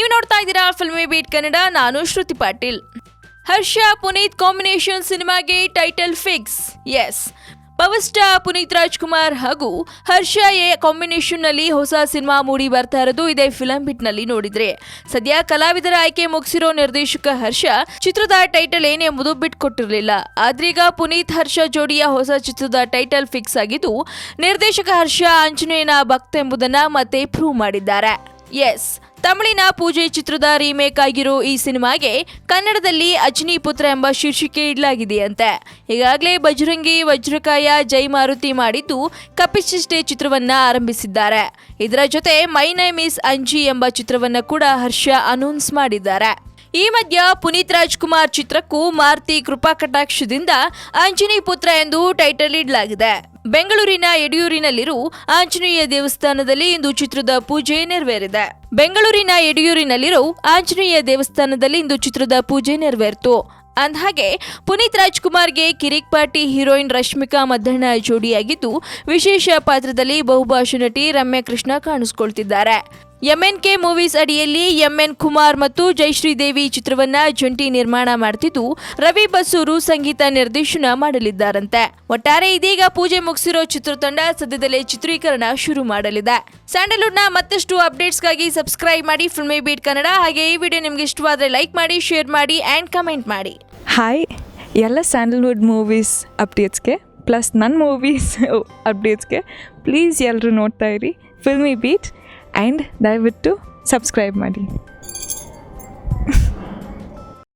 ನೀವು ನೋಡ್ತಾ ಇದ್ದೀರಾ ಫಿಲ್ಮಿ ಬೀಟ್ ಕನ್ನಡ. ನಾನು ಶ್ರುತಿ ಪಾಟೀಲ್. ಹರ್ಷ ಪುನೀತ್ ಕಾಂಬಿನೇಷನ್ ಸಿನಿಮಾಗೆ title fix. Yes, power star Puneeth Rajkumar ಹಾಗೂ ಹರ್ಷ ಕಾಂಬಿನೇಷನ್ ನಲ್ಲಿ ಹೊಸ ಸಿನಿಮಾ ಮೂಡಿ ಬರ್ತಾ ಇರೋದು ಇದೇ ಫಿಲಂ ಬಿಟ್ ನಲ್ಲಿ ನೋಡಿದ್ರೆ. ಸದ್ಯ ಕಲಾವಿದರ ಆಯ್ಕೆ ಮುಗಿಸಿರೋ ನಿರ್ದೇಶಕ ಹರ್ಷ ಚಿತ್ರದ ಟೈಟಲ್ ಏನೆಂಬುದು ಬಿಟ್ಕೊಟ್ಟಿರಲಿಲ್ಲ. ಆದ್ರೀಗ ಪುನೀತ್ ಹರ್ಷ ಜೋಡಿಯ ಹೊಸ ಚಿತ್ರದ ಟೈಟಲ್ ಫಿಕ್ಸ್ ಆಗಿದ್ದು, ನಿರ್ದೇಶಕ ಹರ್ಷ ಆಂಜನೇಯನ ಭಕ್ತ ಎಂಬುದನ್ನ ಮತ್ತೆ ಪ್ರೂವ್ ಮಾಡಿದ್ದಾರೆ. ಎಸ್, ತಮಿಳಿನ ಪೂಜೆ ಚಿತ್ರದ ರೀಮೇಕ್ ಆಗಿರೋ ಈ ಸಿನಿಮಾಗೆ ಕನ್ನಡದಲ್ಲಿ ಅಜ್ನಿ ಪುತ್ರ ಎಂಬ ಶೀರ್ಷಿಕೆ ಇಡಲಾಗಿದೆಯಂತೆ. ಈಗಾಗಲೇ ಬಜರಂಗಿ, ವಜ್ರಕಾಯ, ಜೈ ಮಾರುತಿ ಮಾಡಿದ್ದು ಕಪಿಚಿಷ್ಟೆ ಚಿತ್ರವನ್ನ ಆರಂಭಿಸಿದ್ದಾರೆ. ಇದರ ಜೊತೆ ಮೈ ನೇಮ್ ಇಸ್ ಅಂಜಿ ಎಂಬ ಚಿತ್ರವನ್ನ ಕೂಡ ಹರ್ಷ ಅನೌನ್ಸ್ ಮಾಡಿದ್ದಾರೆ. ಈ ಮಧ್ಯ ಪುನೀತ್ ರಾಜ್ಕುಮಾರ್ ಚಿತ್ರಕ್ಕೂ ಮಾರುತಿ ಕೃಪಾ ಕಟಾಕ್ಷದಿಂದ ಆಂಜನೇಯ ಪುತ್ರ ಎಂದು ಟೈಟಲ್ ಇಡಲಾಗಿದೆ. ಬೆಂಗಳೂರಿನ ಯಡಿಯೂರಿನಲ್ಲಿರುವ ಆಂಜನೇಯ ದೇವಸ್ಥಾನದಲ್ಲಿ ಇಂದು ಚಿತ್ರದ ಪೂಜೆ ನೆರವೇರಿದೆ. ಇಂದು ಚಿತ್ರದ ಪೂಜೆ ನೆರವೇರಿತು. ಅಂದಹಾಗೆ ಪುನೀತ್ ರಾಜ್ಕುಮಾರ್ಗೆ ಕಿರಿಕ್ ಪಾರ್ಟಿ ಹೀರೋಯಿನ್ ರಶ್ಮಿಕಾ ಮದ್ದಣ್ಣ ಜೋಡಿಯಾಗಿದ್ದು, ವಿಶೇಷ ಪಾತ್ರದಲ್ಲಿ ಬಹುಭಾಷಾ ನಟಿ ರಮ್ಯಾ ಕೃಷ್ಣ ಕಾಣಿಸಿಕೊಳ್ತಿದ್ದಾರೆ. MNK ಮೂವೀಸ್ ಅಡಿಯಲ್ಲಿ MN ಕುಮಾರ್ ಮತ್ತು ಜಯಶ್ರೀದೇವಿ ಚಿತ್ರವನ್ನ ಜಂಟಿ ನಿರ್ಮಾಣ ಮಾಡ್ತಿದ್ದು, ರವಿ ಬಸೂರು ಸಂಗೀತ ನಿರ್ದೇಶನ ಮಾಡಲಿದ್ದಾರಂತೆ. ಒಟ್ಟಾರೆ ಇದೀಗ ಪೂಜೆ ಮುಗಿಸಿರೋ ಚಿತ್ರತಂಡ ಸದ್ಯದಲ್ಲೇ ಚಿತ್ರೀಕರಣ ಶುರು ಮಾಡಲಿದೆ. ಸ್ಯಾಂಡಲ್ವುಡ್ನ ಮತ್ತಷ್ಟು ಅಪ್ಡೇಟ್ಸ್ಗಾಗಿ ಸಬ್ಸ್ಕ್ರೈಬ್ ಮಾಡಿ ಫಿಲ್ಮಿ ಬೀಟ್ ಕನ್ನಡ. ಹಾಗೆ ಈ ವಿಡಿಯೋ ನಿಮ್ಗೆ ಇಷ್ಟವಾದರೆ ಲೈಕ್ ಮಾಡಿ, ಶೇರ್ ಮಾಡಿ ಆ್ಯಂಡ್ ಕಮೆಂಟ್ ಮಾಡಿ. ಹಾಯ್, ಎಲ್ಲ ಸ್ಯಾಂಡಲ್ವುಡ್ ಮೂವೀಸ್ ಅಪ್ಡೇಟ್ಸ್ಗೆ ಪ್ಲಸ್ ನನ್ನ ಮೂವೀಸ್ ಅಪ್ಡೇಟ್ಸ್ಗೆ ಪ್ಲೀಸ್ ಎಲ್ಲರೂ ನೋಡ್ತಾ ಇರಿ ಫಿಲ್ಮಿ ಬೀಟ್ ಆ್ಯಂಡ್ ದಯವಿಟ್ಟು ಸಬ್ಸ್ಕ್ರೈಬ್ ಮಾಡಿ.